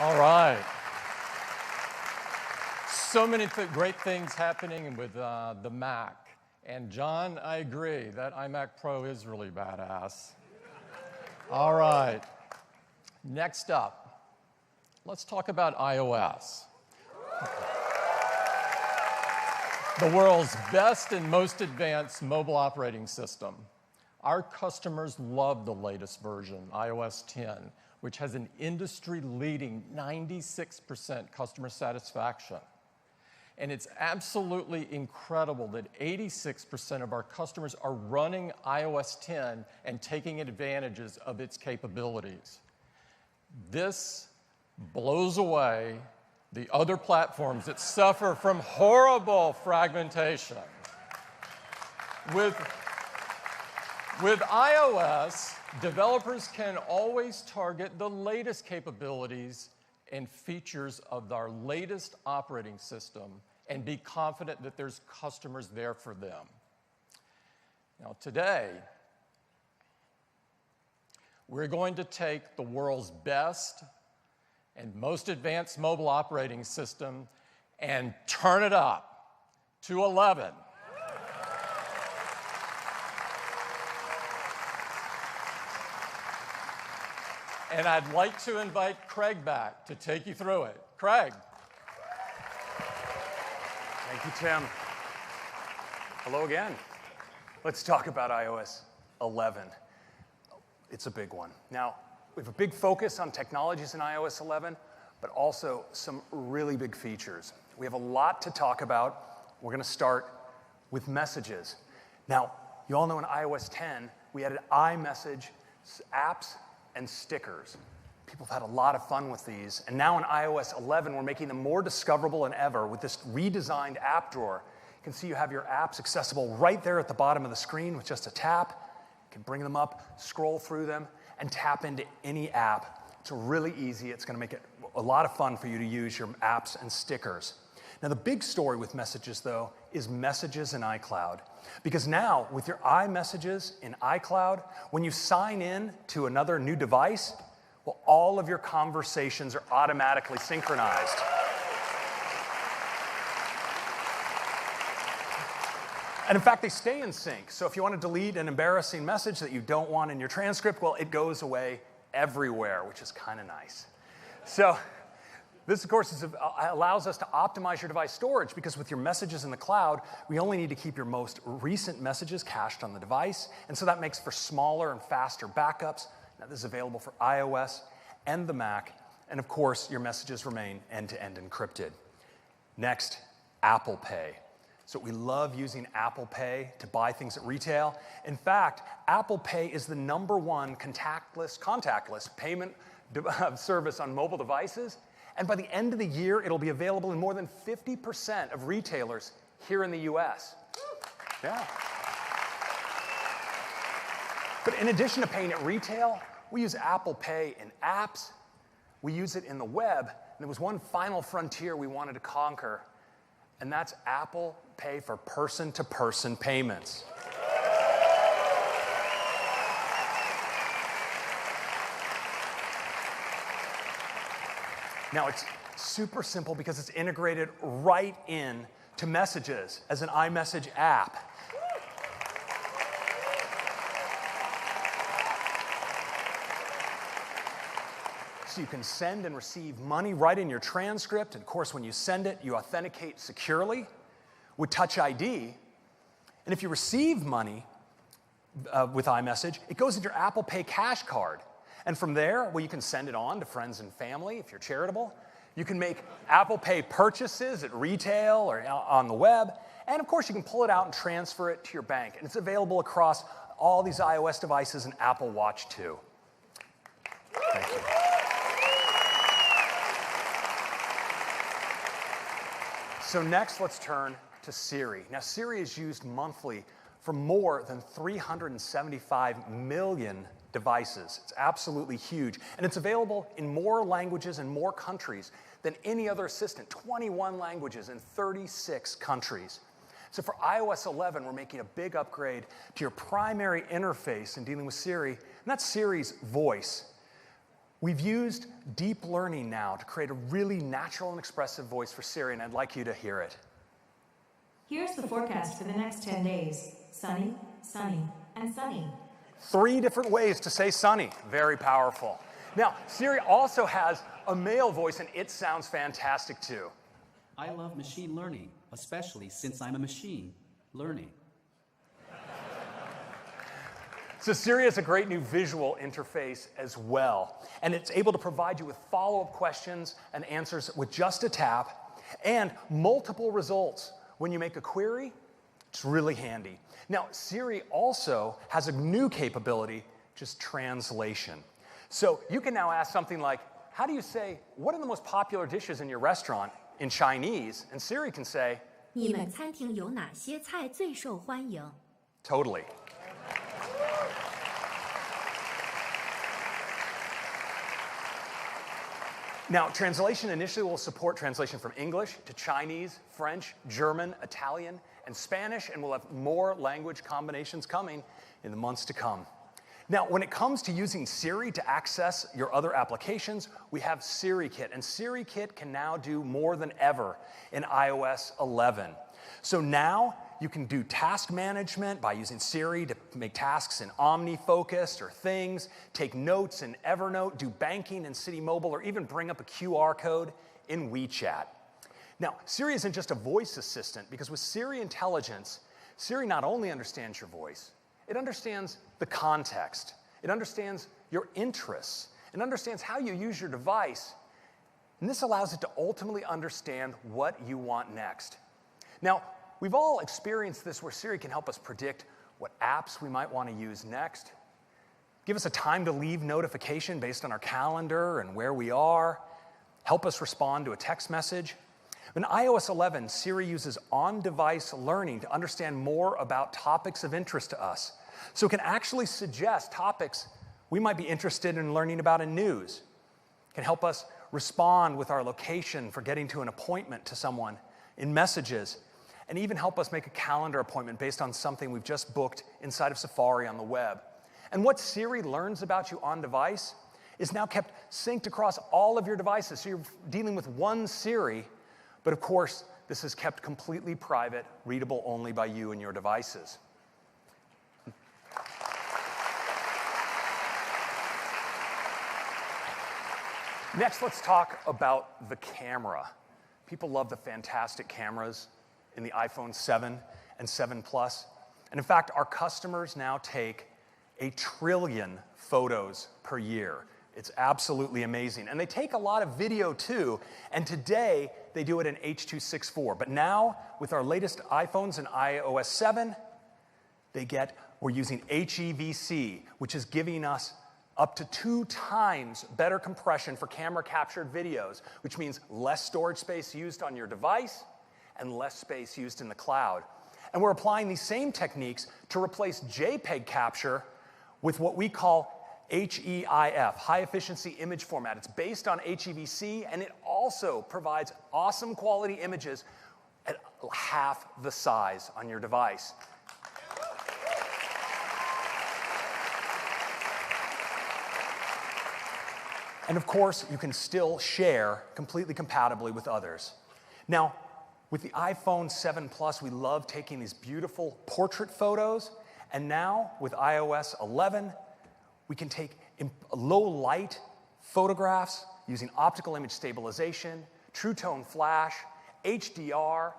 All right. So many great things happening with the Mac. And John, I agree, that iMac Pro is really badass. All right. Next up, let's talk about iOS. The world's best and most advanced mobile operating system. Our customers love the latest version, iOS 10, which has an industry-leading 96% customer satisfaction. And it's absolutely incredible that 86% of our customers are running iOS 10 and taking advantages of its capabilities. This blows away the other platforms that suffer from horrible fragmentation. With iOS, developers can always target the latest capabilities and features of our latest operating system and be confident that there's customers there for them. Now today, we're going to take the world's best and most advanced mobile operating system and turn it up to 11. And I'd like to invite Craig back to take you through it. Craig. Thank you, Tim. Hello again. Let's talk about iOS 11. It's a big one. Now, we have a big focus on technologies in iOS 11, but also some really big features. We have a lot to talk about. We're going to start with messages. Now, you all know in iOS 10, we added iMessage apps and stickers. People have had a lot of fun with these. And now in iOS 11, we're making them more discoverable than ever with this redesigned app drawer. You can see you have your apps accessible right there at the bottom of the screen with just a tap. You can bring them up, scroll through them, and tap into any app. It's really easy. It's going to make it a lot of fun for you to use your apps and stickers. Now, the big story with messages, though, is messages in iCloud. Because now, with your iMessages in iCloud, when you sign in to another new device, well, all of your conversations are automatically synchronized. And in fact, they stay in sync. So if you want to delete an embarrassing message that you don't want in your transcript, well, it goes away everywhere, which is kind of nice. So this, of course, allows us to optimize your device storage because with your messages in the cloud, we only need to keep your most recent messages cached on the device. And so that makes for smaller and faster backups. Now, this is available for iOS and the Mac. And of course, your messages remain end-to-end encrypted. Next, Apple Pay. So we love using Apple Pay to buy things at retail. In fact, Apple Pay is the #1 contactless payment service on mobile devices. And by the end of the year, it'll be available in more than 50% of retailers here in the US. Yeah. But in addition to paying at retail, we use Apple Pay in apps. We use it in the web. And there was one final frontier we wanted to conquer, and that's Apple Pay for person-to-person payments. Now, it's super simple because it's integrated right in to Messages as an iMessage app. So you can send and receive money right in your transcript. And of course, when you send it, you authenticate securely with Touch ID. And if you receive money with iMessage, it goes into your Apple Pay cash card. And from there, well, you can send it on to friends and family if you're charitable. You can make Apple Pay purchases at retail or on the web. And of course, you can pull it out and transfer it to your bank. And it's available across all these iOS devices and Apple Watch too. Thank you. So next, let's turn to Siri. Now, Siri is used monthly for more than 375 million devices. It's absolutely huge. And it's available in more languages and more countries than any other assistant, 21 languages in 36 countries. So for iOS 11, we're making a big upgrade to your primary interface in dealing with Siri, and that's Siri's voice. We've used deep learning now to create a really natural and expressive voice for Siri, and I'd like you to hear it. Here's the forecast for the next 10 days. Sunny, sunny, and sunny. 3 different ways to say sunny. Very powerful. Now, Siri also has a male voice, and it sounds fantastic too. I love machine learning, especially since I'm a machine learning. So Siri has a great new visual interface as well, and it's able to provide you with follow-up questions and answers with just a tap, and multiple results. When you make a query, it's really handy. Now, Siri also has a new capability, just translation. So you can now ask something like, how do you say, what are the most popular dishes in your restaurant in Chinese? And Siri can say, 你们餐厅有哪些菜最受欢迎? totally. Now, translation initially will support translation from English to Chinese, French, German, Italian, and Spanish, and we'll have more language combinations coming in the months to come. Now, when it comes to using Siri to access your other applications, we have SiriKit, and SiriKit can now do more than ever in iOS 11. So now you can do task management by using Siri to make tasks in OmniFocus or Things, take notes in Evernote, do banking in City Mobile, or even bring up a QR code in WeChat. Now, Siri isn't just a voice assistant, because with Siri Intelligence, Siri not only understands your voice, it understands the context, it understands your interests, it understands how you use your device, and this allows it to ultimately understand what you want next. Now, we've all experienced this where Siri can help us predict what apps we might want to use next, give us a time to leave notification based on our calendar and where we are, help us respond to a text message. In iOS 11, Siri uses on-device learning to understand more about topics of interest to us. So it can actually suggest topics we might be interested in learning about in news. It can help us respond with our location for getting to an appointment to someone in messages, and even help us make a calendar appointment based on something we've just booked inside of Safari on the web. And what Siri learns about you on device is now kept synced across all of your devices. So you're dealing with one Siri, but of course, this is kept completely private, readable only by you and your devices. Next, let's talk about the camera. People love the fantastic cameras in the iPhone 7 and 7 Plus. And in fact, our customers now take 1 trillion photos per year. It's absolutely amazing. And they take a lot of video too, and today they do it in H.264. But now, with our latest iPhones and iOS 7, we're using HEVC, which is giving us up to 2 times better compression for camera-captured videos, which means less storage space used on your device and less space used in the cloud. And we're applying these same techniques to replace JPEG capture with what we call HEIF, High Efficiency Image Format. It's based on HEVC, and it also provides awesome quality images at half the size on your device. And of course, you can still share completely compatibly with others. Now, with the iPhone 7 Plus, we love taking these beautiful portrait photos, and now with iOS 11, we can take low light photographs using optical image stabilization, True Tone Flash, HDR,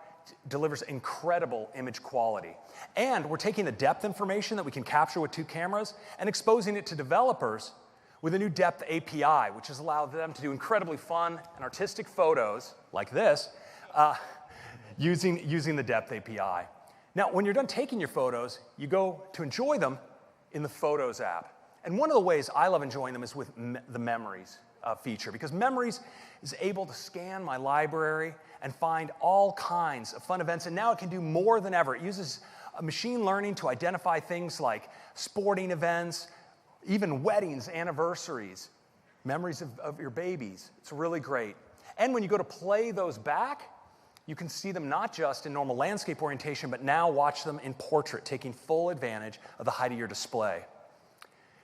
delivers incredible image quality. And we're taking the depth information that we can capture with 2 cameras and exposing it to developers with a new depth API, which has allowed them to do incredibly fun and artistic photos like this using the depth API. Now, when you're done taking your photos, you go to enjoy them in the Photos app. And one of the ways I love enjoying them is with the Memories feature, because Memories is able to scan my library and find all kinds of fun events, and now it can do more than ever. It uses machine learning to identify things like sporting events, even weddings, anniversaries, memories of your babies. It's really great. And when you go to play those back, you can see them not just in normal landscape orientation, but now watch them in portrait, taking full advantage of the height of your display.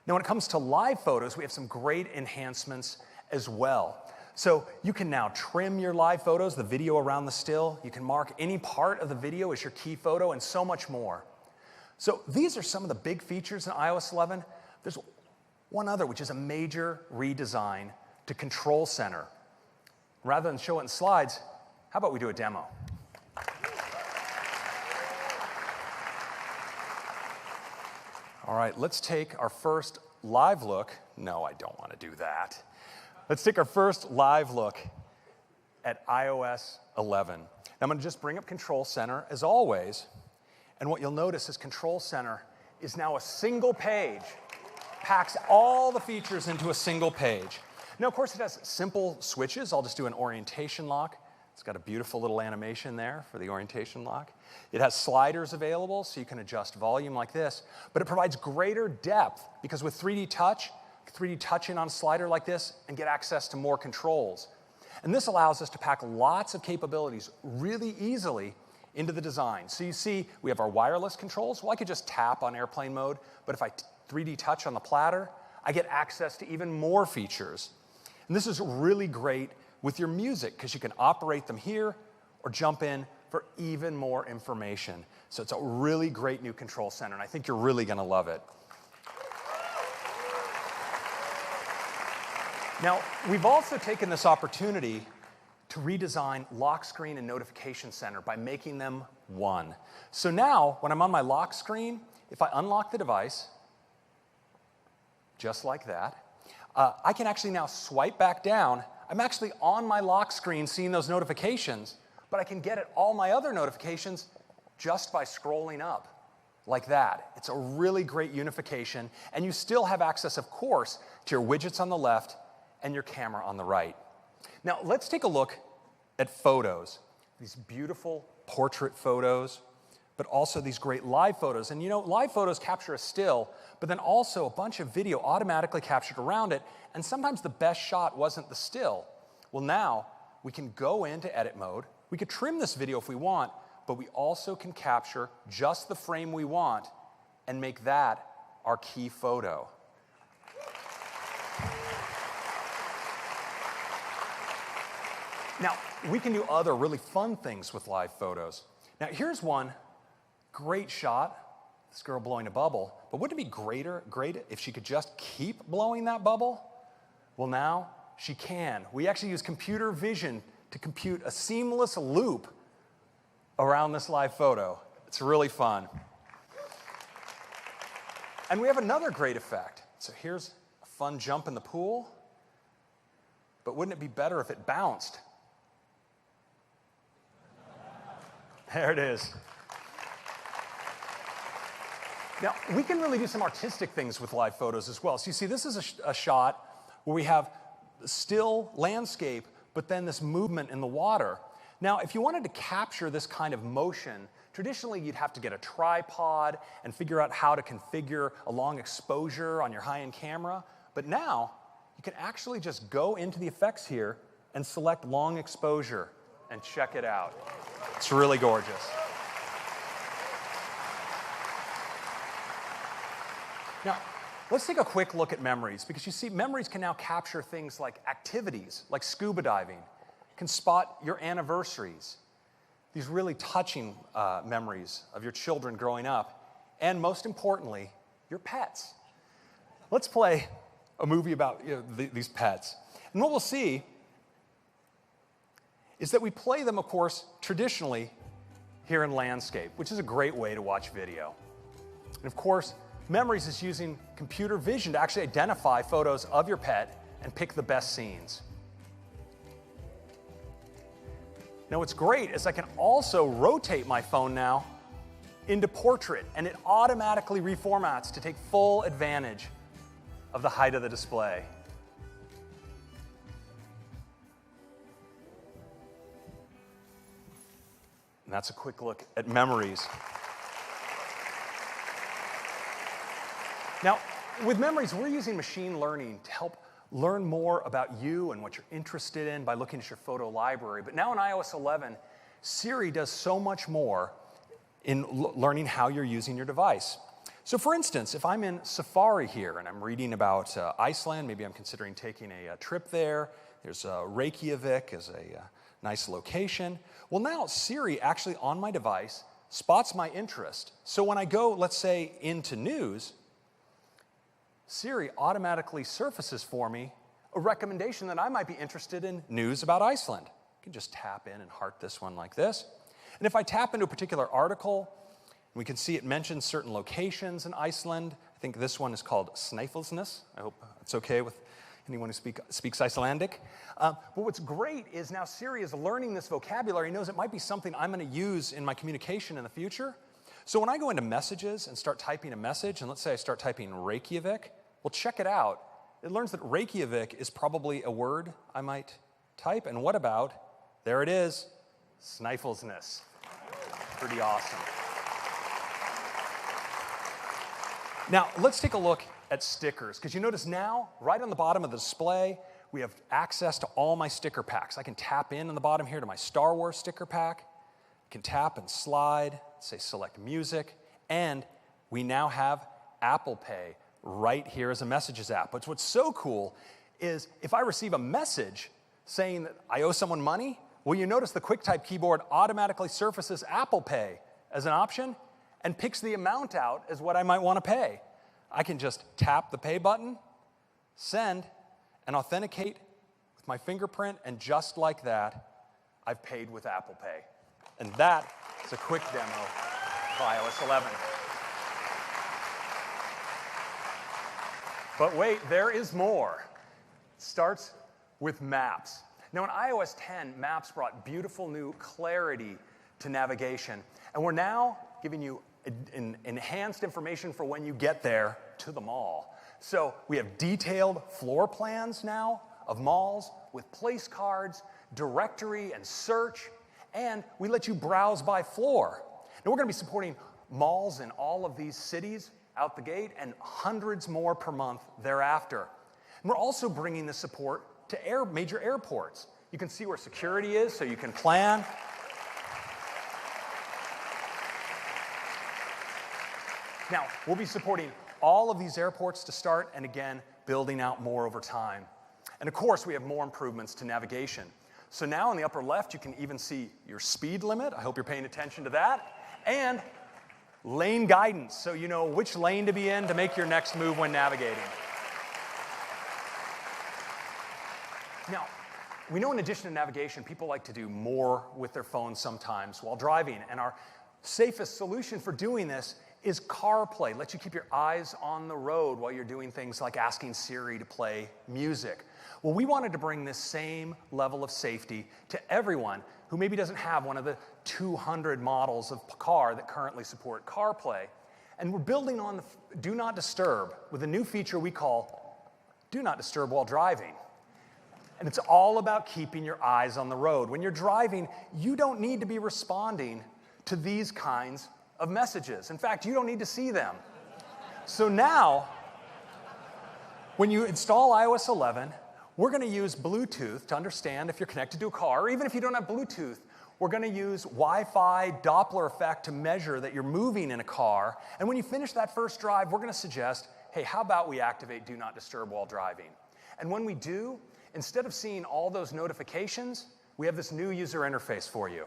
Now, when it comes to live photos, we have some great enhancements as well. So you can now trim your live photos, the video around the still. You can mark any part of the video as your key photo, and so much more. So these are some of the big features in iOS 11. There's one other, which is a major redesign to Control Center. Rather than show it in slides, how about we do a demo? All right, let's take our first live look. No, I don't want to do that. Let's take our first live look at iOS 11. Now, I'm going to just bring up Control Center as always, and what you'll notice is Control Center is now a single page, packs all the features into a single page. Now, of course, it has simple switches. I'll just do an orientation lock. It's got a beautiful little animation there for the orientation lock. It has sliders available, so you can adjust volume like this, but it provides greater depth because with 3D touch in on a slider like this and get access to more controls. And this allows us to pack lots of capabilities really easily into the design. So you see, we have our wireless controls. Well, I could just tap on airplane mode, but if I 3D touch on the platter, I get access to even more features. And this is really great with your music because you can operate them here or jump in for even more information. So it's a really great new Control Center, and I think you're really going to love it. Now, we've also taken this opportunity to redesign lock screen and notification center by making them one. So now, when I'm on my lock screen, if I unlock the device, just like that, I can actually now swipe back down. I'm actually on my lock screen seeing those notifications, but I can get at all my other notifications just by scrolling up like that. It's a really great unification, and you still have access, of course, to your widgets on the left and your camera on the right. Now, let's take a look at photos. These beautiful portrait photos, but also these great live photos. And you know, live photos capture a still, but then also a bunch of video automatically captured around it, and sometimes the best shot wasn't the still. Well, now we can go into edit mode. We could trim this video if we want, but we also can capture just the frame we want and make that our key photo. Now, we can do other really fun things with live photos. Now, here's one great shot, this girl blowing a bubble, but wouldn't it be great if she could just keep blowing that bubble? Well, now she can. We actually use computer vision to compute a seamless loop around this live photo. It's really fun. And we have another great effect. So here's a fun jump in the pool, but wouldn't it be better if it bounced? There it is. Now, we can really do some artistic things with live photos as well. So you see, this is a shot where we have still landscape, but then this movement in the water. Now, if you wanted to capture this kind of motion, traditionally you'd have to get a tripod and figure out how to configure a long exposure on your high-end camera. But now, you can actually just go into the effects here and select long exposure and check it out. It's really gorgeous. Now, let's take a quick look at memories, because you see, memories can now capture things like activities, like scuba diving, can spot your anniversaries, these really touching memories of your children growing up, and most importantly, your pets. Let's play a movie about these pets. And what we'll see is that we play them, of course, traditionally here in landscape, which is a great way to watch video. And of course, Memories is using computer vision to actually identify photos of your pet and pick the best scenes. Now what's great is I can also rotate my phone now into portrait, and it automatically reformats to take full advantage of the height of the display. And that's a quick look at Memories. Now, with Memories, we're using machine learning to help learn more about you and what you're interested in by looking at your photo library. But now in iOS 11, Siri does so much more in learning how you're using your device. So for instance, if I'm in Safari here and I'm reading about Iceland, maybe I'm considering taking a trip there. There's Reykjavik as a nice location. Well, now Siri actually on my device spots my interest. So when I go, let's say, into news, Siri automatically surfaces for me a recommendation that I might be interested in news about Iceland. I can just tap in and heart this one like this. And if I tap into a particular article, we can see it mentions certain locations in Iceland. I think this one is called Snæfellsnes. I hope it's okay with anyone who speaks Icelandic. But what's great is now Siri is learning this vocabulary. He knows it might be something I'm going to use in my communication in the future. So when I go into messages and start typing a message, and let's say I start typing Reykjavik, well, check it out. It learns that Reykjavik is probably a word I might type. And what about, there it is, Snæfellsnes. Pretty awesome. Now, let's take a look at stickers, because you notice now, right on the bottom of the display, we have access to all my sticker packs. I can tap in on the bottom here to my Star Wars sticker pack. I can tap and slide, say select music, and we now have Apple Pay right here as a messages app. But what's so cool is if I receive a message saying that I owe someone money, well, you notice the QuickType keyboard automatically surfaces Apple Pay as an option and picks the amount out as what I might want to pay. I can just tap the pay button, send, and authenticate with my fingerprint, and just like that, I've paid with Apple Pay. And that is a quick demo of iOS 11. But wait, there is more. It starts with Maps. Now in iOS 10, Maps brought beautiful new clarity to navigation, and we're now giving you enhanced information for when you get there to the mall. So we have detailed floor plans now of malls with place cards, directory and search, and we let you browse by floor. Now we're going to be supporting malls in all of these cities out the gate and hundreds more per month thereafter. And we're also bringing this support to major airports. You can see where security is so you can plan. Now, we'll be supporting all of these airports to start, and again, building out more over time. And of course, we have more improvements to navigation. So now in the upper left, you can even see your speed limit. I hope you're paying attention to that. And lane guidance, so you know which lane to be in to make your next move when navigating. Now, we know in addition to navigation, people like to do more with their phones sometimes while driving, and our safest solution for doing this is CarPlay. Lets you keep your eyes on the road while you're doing things like asking Siri to play music. Well, we wanted to bring this same level of safety to everyone who maybe doesn't have one of the 200 models of car that currently support CarPlay. And we're building on the Do Not Disturb with a new feature we call Do Not Disturb While Driving. And it's all about keeping your eyes on the road. When you're driving, you don't need to be responding to these kinds of messages. In fact, you don't need to see them. So now, when you install iOS 11, we're going to use Bluetooth to understand if you're connected to a car, or even if you don't have Bluetooth, we're going to use Wi-Fi Doppler effect to measure that you're moving in a car. And when you finish that first drive, we're going to suggest, hey, how about we activate Do Not Disturb while driving? And when we do, instead of seeing all those notifications, we have this new user interface for you.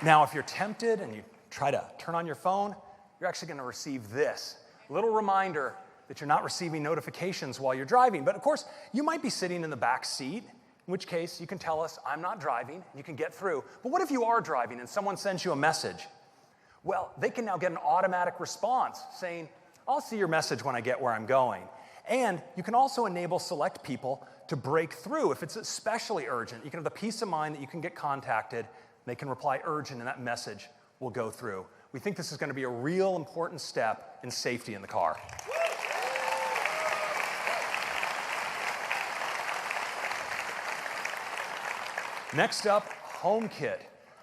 Now, if you're tempted and you try to turn on your phone, you're actually going to receive this little reminder that you're not receiving notifications while you're driving. But of course, you might be sitting in the back seat, in which case you can tell us, I'm not driving, and you can get through. But what if you are driving and someone sends you a message? Well, they can now get an automatic response saying, I'll see your message when I get where I'm going. And you can also enable select people to break through if it's especially urgent. You can have the peace of mind that you can get contacted. They can reply urgent, and that message will go through. We think this is going to be a real important step in safety in the car. Next up, HomeKit.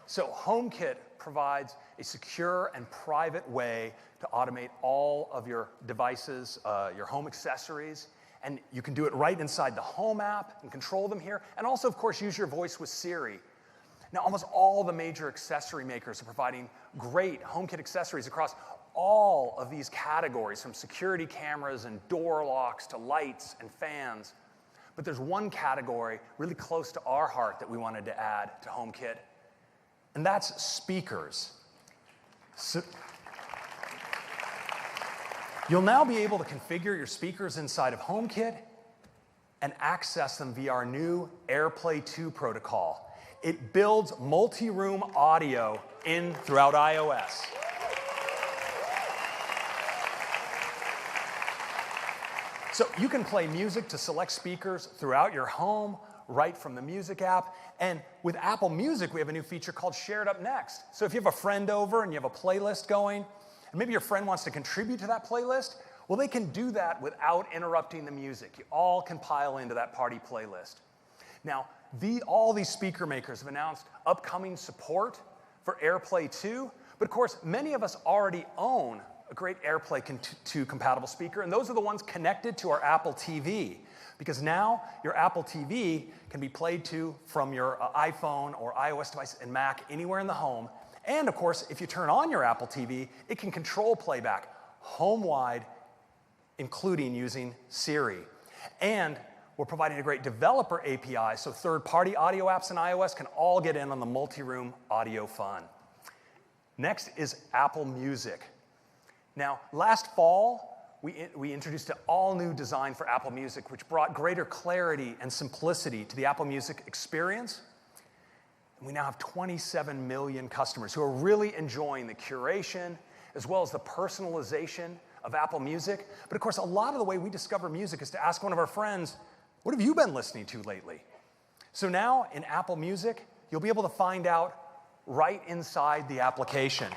So HomeKit provides a secure and private way to automate all of your devices, your home accessories, And you can do it right inside the Home app and control them here. And also, of course, use your voice with Siri. Now, almost all the major accessory makers are providing great HomeKit accessories across all of these categories, from security cameras and door locks to lights and fans. But there's one category really close to our heart that we wanted to add to HomeKit, and that's speakers. So, you'll now be able to configure your speakers inside of HomeKit and access them via our new AirPlay 2 protocol. It builds multi-room audio in throughout iOS. So you can play music to select speakers throughout your home, right from the Music app. And with Apple Music, we have a new feature called Share It Up Next. So if you have a friend over and you have a playlist going, and maybe your friend wants to contribute to that playlist, well, they can do that without interrupting the music. You all can pile into that party playlist. Now, all these speaker makers have announced upcoming support for AirPlay 2, but of course, many of us already own a great AirPlay 2 compatible speaker, and those are the ones connected to our Apple TV, because now your Apple TV can be played to from your iPhone or iOS device and Mac anywhere in the home. And of course, if you turn on your Apple TV, it can control playback home-wide, including using Siri. And we're providing a great developer API, so third-party audio apps in iOS can all get in on the multi-room audio fun. Next is Apple Music. Now, last fall, we introduced an all-new design for Apple Music, which brought greater clarity and simplicity to the Apple Music experience. And we now have 27 million customers who are really enjoying the curation as well as the personalization of Apple Music. But of course, a lot of the way we discover music is to ask one of our friends, what have you been listening to lately? So now in Apple Music, you'll be able to find out right inside the application.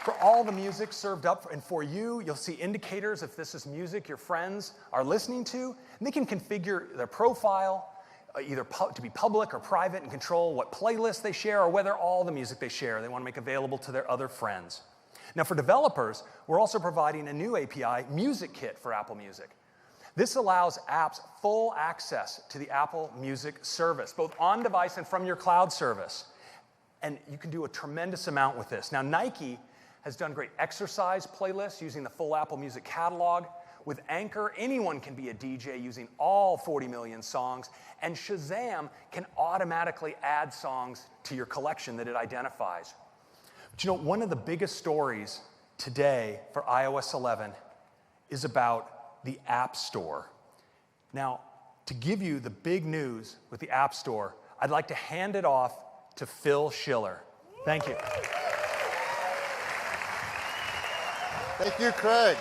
For all the music served up, and for you, you'll see indicators if this is music your friends are listening to, and they can configure their profile, either to be public or private, and control what playlists they share or whether all the music they share they want to make available to their other friends. Now for developers, we're also providing a new API, Music Kit for Apple Music. This allows apps full access to the Apple Music service, both on device and from your cloud service. And you can do a tremendous amount with this. Now Nike has done great exercise playlists using the full Apple Music catalog. With Anchor, anyone can be a DJ using all 40 million songs, and Shazam can automatically add songs to your collection that it identifies. But you know, one of the biggest stories today for iOS 11 is about the App Store. Now, to give you the big news with the App Store, I'd like to hand it off to Phil Schiller. Thank you. Thank you, Craig.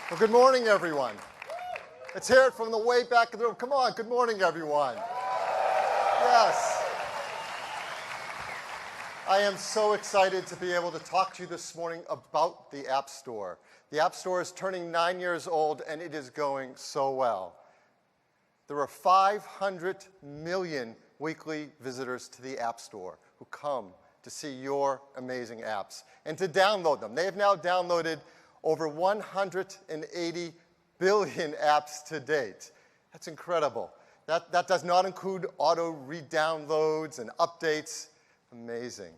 Well, good morning, everyone. Let's hear it from the way back of the room. Come on, good morning, everyone. Yes. I am so excited to be able to talk to you this morning about the App Store. The App Store is turning 9 years old, and it is going so well. There are 500 million weekly visitors to the App Store who come to see your amazing apps and to download them. They have now downloaded over 180 billion apps to date. That's incredible. That does not include auto re-downloads and updates. Amazing.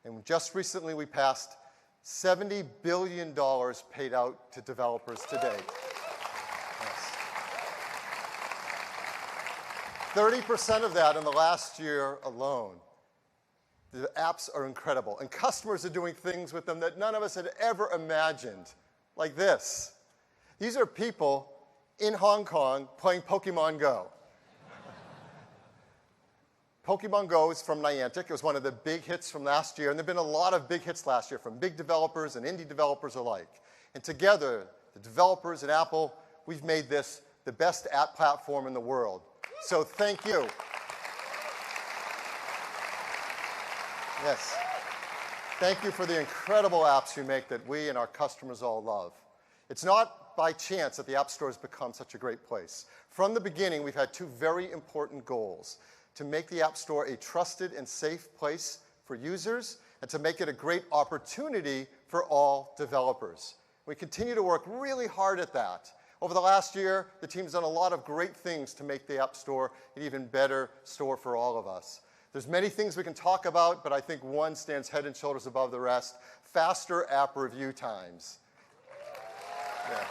And just recently we passed $70 billion paid out to developers to date. Yes. 30% of that in the last year alone. The apps are incredible, and customers are doing things with them that none of us had ever imagined, like this. These are people in Hong Kong playing Pokemon Go. Pokemon Go is from Niantic. It was one of the big hits from last year, and there have been a lot of big hits last year from big developers and indie developers alike. And together, the developers and Apple, we've made this the best app platform in the world. So thank you. Yes. Thank you for the incredible apps you make that we and our customers all love. It's not by chance that the App Store has become such a great place. From the beginning, we've had two very important goals: to make the App Store a trusted and safe place for users, and to make it a great opportunity for all developers. We continue to work really hard at that. Over the last year, the team's done a lot of great things to make the App Store an even better store for all of us. There's many things we can talk about, but I think one stands head and shoulders above the rest: faster app review times. Yeah.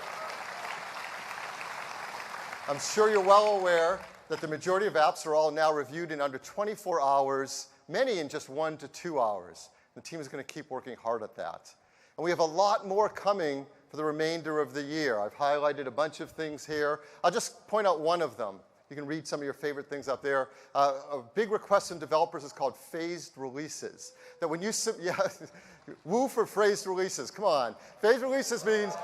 I'm sure you're well aware that the majority of apps are all now reviewed in under 24 hours, many in just 1 to 2 hours. The team is going to keep working hard at that. And we have a lot more coming for the remainder of the year. I've highlighted a bunch of things here. I'll just point out one of them. You can read some of your favorite things up there. A big request from developers is called phased releases. That when you, woo for phased releases, come on. Phased releases means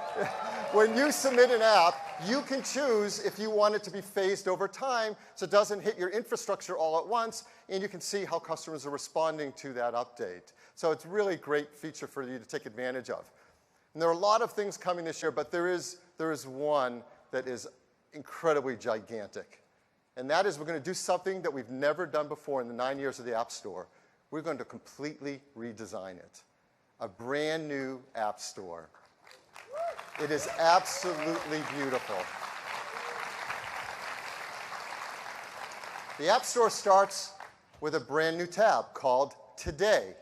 when you submit an app, you can choose if you want it to be phased over time so it doesn't hit your infrastructure all at once, and you can see how customers are responding to that update. So it's really a great feature for you to take advantage of. And there are a lot of things coming this year, but there is one that is incredibly gigantic. And that is, we're going to do something that we've never done before in the 9 years of the App Store. We're going to completely redesign it. A brand new App Store. It is absolutely beautiful. The App Store starts with a brand new tab called Today.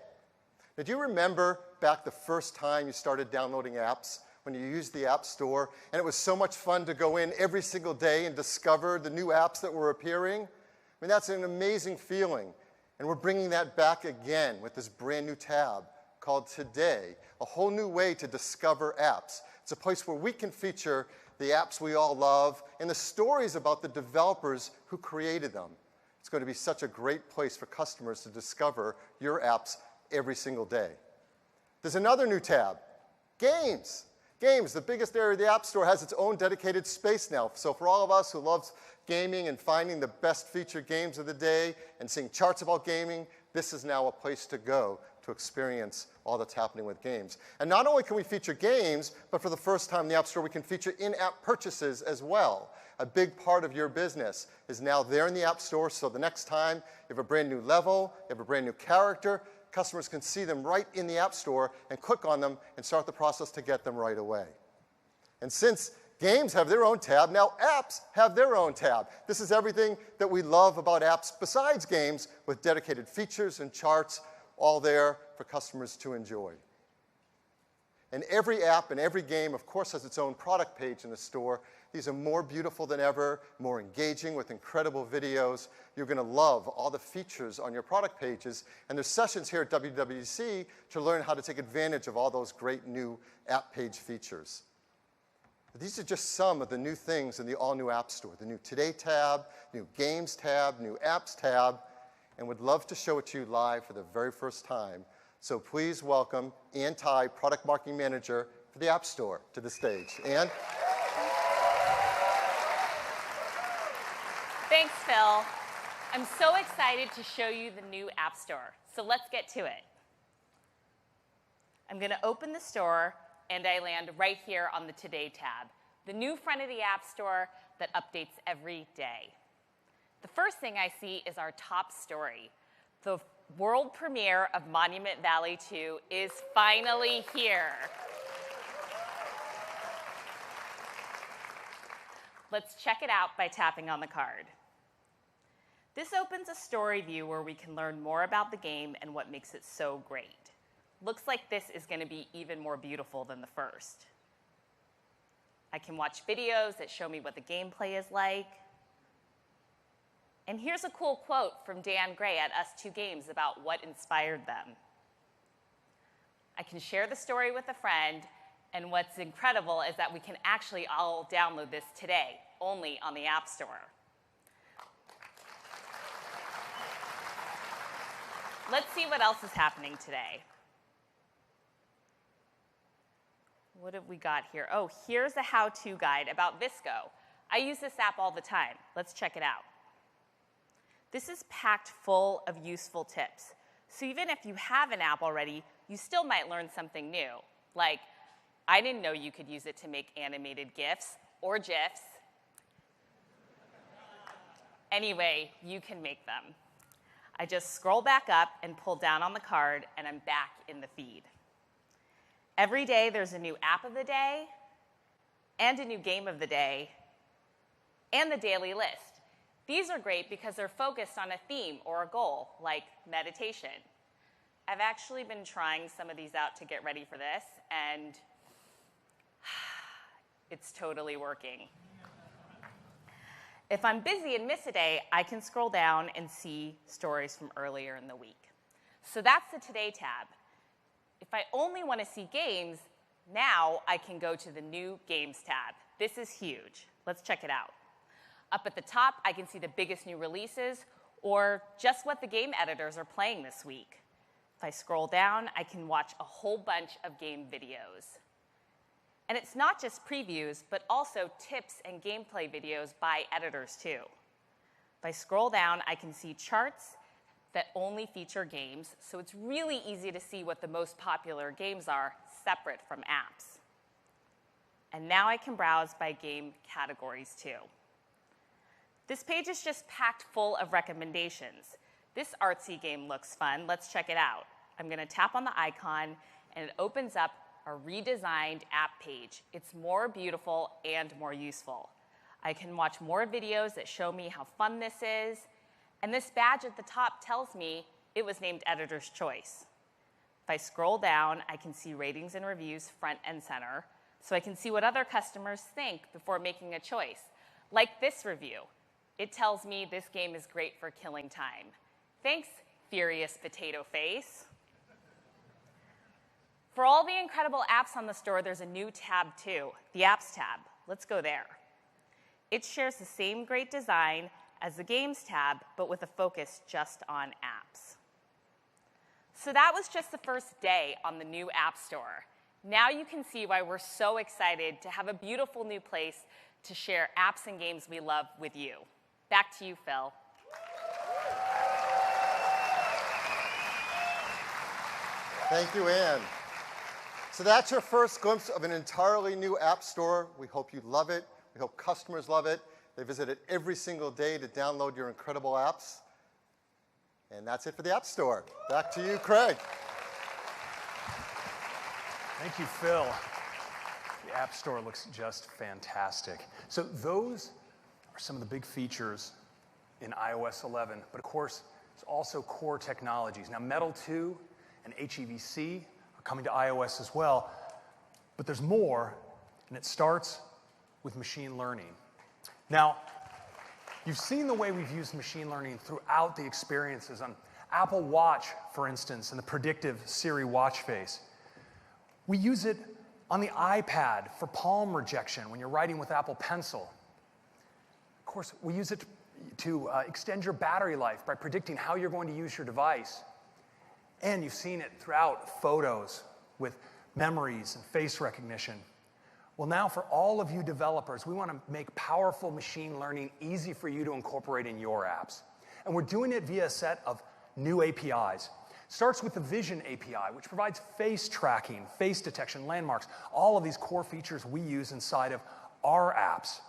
Now, do you remember back the first time you started downloading apps, when you used the App Store, and it was so much fun to go in every single day and discover the new apps that were appearing? I mean, that's an amazing feeling. And we're bringing that back again with this brand new tab called Today, a whole new way to discover apps. It's a place where we can feature the apps we all love and the stories about the developers who created them. It's going to be such a great place for customers to discover your apps every single day. There's another new tab, Games. Games, the biggest area of the App Store, has its own dedicated space now. So for all of us who love gaming and finding the best featured games of the day and seeing charts about gaming, this is now a place to go to experience all that's happening with games. And not only can we feature games, but for the first time in the App Store, we can feature in-app purchases as well. A big part of your business is now there in the App Store, so the next time you have a brand new level, you have a brand new character, customers can see them right in the App Store and click on them and start the process to get them right away. And since games have their own tab, now apps have their own tab. This is everything that we love about apps besides games, with dedicated features and charts all there for customers to enjoy. And every app and every game, of course, has its own product page in the store. These are more beautiful than ever, more engaging with incredible videos. You're going to love all the features on your product pages. And there's sessions here at WWDC to learn how to take advantage of all those great new app page features. But these are just some of the new things in the all-new App Store. The new Today tab, new Games tab, new Apps tab, and would love to show it to you live for the very first time. So please welcome Ann Ty, Product Marketing Manager for the App Store, to the stage. Ann? Thanks, Phil. I'm so excited to show you the new App Store. So let's get to it. I'm going to open the store, and I land right here on the Today tab, the new front of the App Store that updates every day. The first thing I see is our top story. The world premiere of Monument Valley 2 is finally here. Let's check it out by tapping on the card. This opens a story view where we can learn more about the game and what makes it so great. Looks like this is going to be even more beautiful than the first. I can watch videos that show me what the gameplay is like. And here's a cool quote from Dan Gray at Us2 Games about what inspired them. I can share the story with a friend, and what's incredible is that we can actually all download this today, only on the App Store. Let's see what else is happening today. What have we got here? Oh, here's a how-to guide about Visco. I use this app all the time. Let's check it out. This is packed full of useful tips. So even if you have an app already, you still might learn something new. Like, I didn't know you could use it to make animated GIFs or GIFs. Anyway, you can make them. I just scroll back up and pull down on the card, and I'm back in the feed. Every day, there's a new app of the day, and a new game of the day, and the daily list. These are great because they're focused on a theme or a goal, like meditation. I've actually been trying some of these out to get ready for this, and it's totally working. If I'm busy and miss a day, I can scroll down and see stories from earlier in the week. So that's the Today tab. If I only want to see games, now I can go to the New Games tab. This is huge. Let's check it out. Up at the top, I can see the biggest new releases or just what the game editors are playing this week. If I scroll down, I can watch a whole bunch of game videos. And it's not just previews, but also tips and gameplay videos by editors too. If I scroll down, I can see charts that only feature games, so it's really easy to see what the most popular games are separate from apps. And now I can browse by game categories too. This page is just packed full of recommendations. This artsy game looks fun. Let's check it out. I'm going to tap on the icon, and it opens up a redesigned app page. It's more beautiful and more useful. I can watch more videos that show me how fun this is, and this badge at the top tells me it was named Editor's Choice. If I scroll down, I can see ratings and reviews front and center, so I can see what other customers think before making a choice. Like this review. It tells me this game is great for killing time. Thanks, Furious Potato Face. For all the incredible apps on the store, there's a new tab too, the Apps tab. Let's go there. It shares the same great design as the Games tab, but with a focus just on apps. So that was just the first day on the new App Store. Now you can see why we're so excited to have a beautiful new place to share apps and games we love with you. Back to you, Phil. Thank you, Ann. So that's your first glimpse of an entirely new app store. We hope you love it. We hope customers love it. They visit it every single day to download your incredible apps. And that's it for the App Store. Back to you, Craig. Thank you, Phil. The App Store looks just fantastic. So those are some of the big features in iOS 11. But of course, there's also core technologies. Now, Metal 2 and HEVC are coming to iOS as well. But there's more, and it starts with machine learning. Now, you've seen the way we've used machine learning throughout the experiences on Apple Watch, for instance, and the predictive Siri watch face. We use it on the iPad for palm rejection when you're writing with Apple Pencil. Of course, we use it to extend your battery life by predicting how you're going to use your device. And you've seen it throughout photos with memories and face recognition. Well, now for all of you developers, we want to make powerful machine learning easy for you to incorporate in your apps. And we're doing it via a set of new APIs. It starts with the Vision API, which provides face tracking, face detection, landmarks, all of these core features we use inside of our apps.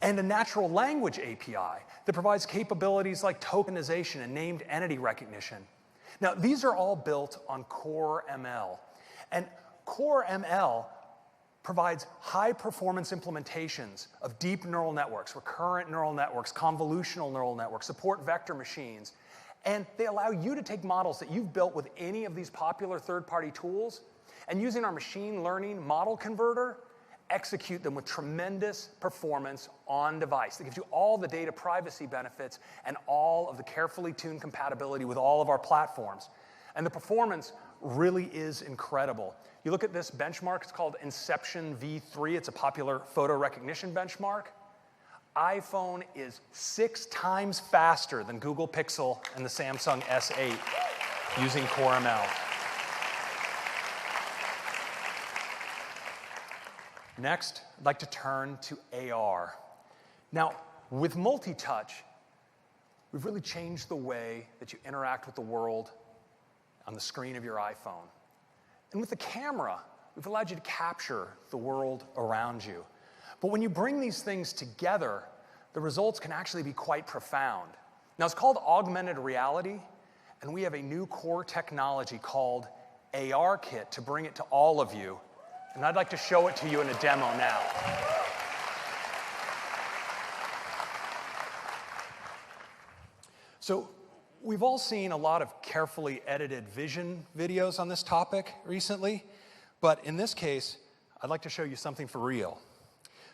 And a natural language API that provides capabilities like tokenization and named entity recognition. Now, these are all built on Core ML. And Core ML provides high-performance implementations of deep neural networks, recurrent neural networks, convolutional neural networks, support vector machines. And they allow you to take models that you've built with any of these popular third-party tools, and using our machine learning model converter, execute them with tremendous performance on device. That gives you all the data privacy benefits and all of the carefully tuned compatibility with all of our platforms. And the performance really is incredible. You look at this benchmark, it's called Inception V3. It's a popular photo recognition benchmark. iPhone is 6 times faster than Google Pixel and the Samsung S8 using Core ML. Next, I'd like to turn to AR. Now, with multi-touch, we've really changed the way that you interact with the world on the screen of your iPhone. And with the camera, we've allowed you to capture the world around you. But when you bring these things together, the results can actually be quite profound. Now, it's called augmented reality, and we have a new core technology called ARKit to bring it to all of you. And I'd like to show it to you in a demo now. So we've all seen a lot of carefully edited vision videos on this topic recently, but in this case, I'd like to show you something for real.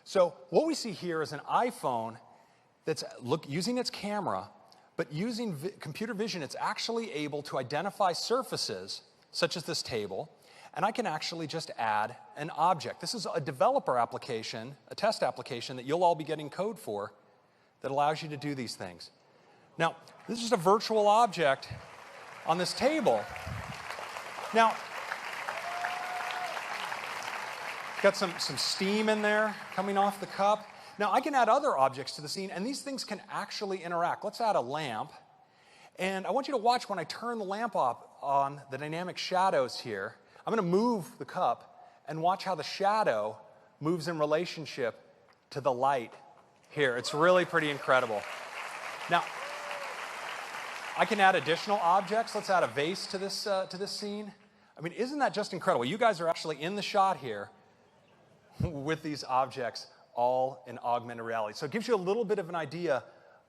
So what we see here is an iPhone that's using its camera, but using computer vision, it's actually able to identify surfaces, such as this table, and I can actually just add an object. This is a developer application, a test application that you'll all be getting code for that allows you to do these things. Now, this is a virtual object on this table. Now, got some steam in there coming off the cup. Now, I can add other objects to the scene, and these things can actually interact. Let's add a lamp. And I want you to watch when I turn the lamp on the dynamic shadows here. I'm going to move the cup and watch how the shadow moves in relationship to the light here. It's really pretty incredible. Now, I can add additional objects. Let's add a vase to this scene. I mean, isn't that just incredible? You guys are actually in the shot here with these objects all in augmented reality. So it gives you a little bit of an idea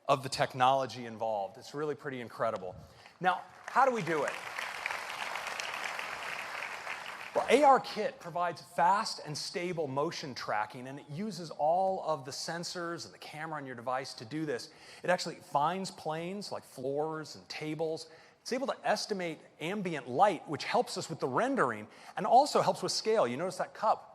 of the technology involved. It's really pretty incredible. Now, how do we do it? Well, ARKit provides fast and stable motion tracking, and it uses all of the sensors and the camera on your device to do this. It actually finds planes like floors and tables. It's able to estimate ambient light, which helps us with the rendering, and also helps with scale. You notice that cup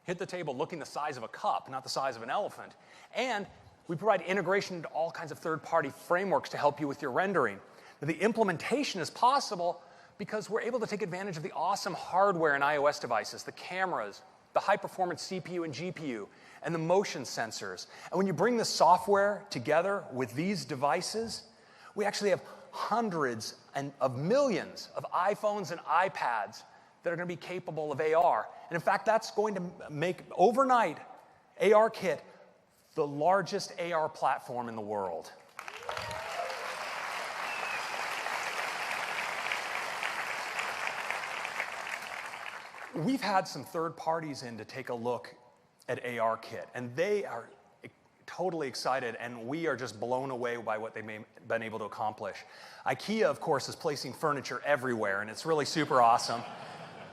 hit the table looking the size of a cup, not the size of an elephant. And we provide integration into all kinds of third-party frameworks to help you with your rendering. Now, the implementation is possible because we're able to take advantage of the awesome hardware in iOS devices, the cameras, the high-performance CPU and GPU, and the motion sensors. And when you bring the software together with these devices, we actually have hundreds of millions of iPhones and iPads that are going to be capable of AR. And in fact, that's going to make overnight ARKit the largest AR platform in the world. We've had some third parties in to take a look at ARKit, and they are totally excited, and we are just blown away by what they've been able to accomplish. IKEA, of course, is placing furniture everywhere, and it's really super awesome.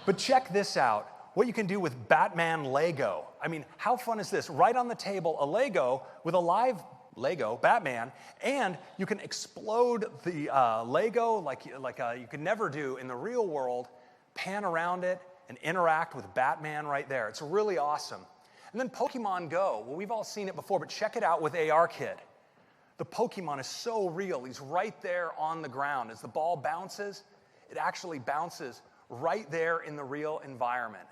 But check this out, what you can do with Batman Lego. I mean, how fun is this? Right on the table, a Lego with a live Lego, Batman, and you can explode the Lego like you could never do in the real world, pan around it, and interact with Batman right there. It's really awesome. And then Pokemon Go. Well, we've all seen it before, but check it out with ARKit. The Pokemon is so real. He's right there on the ground. As the ball bounces, it actually bounces right there in the real environment.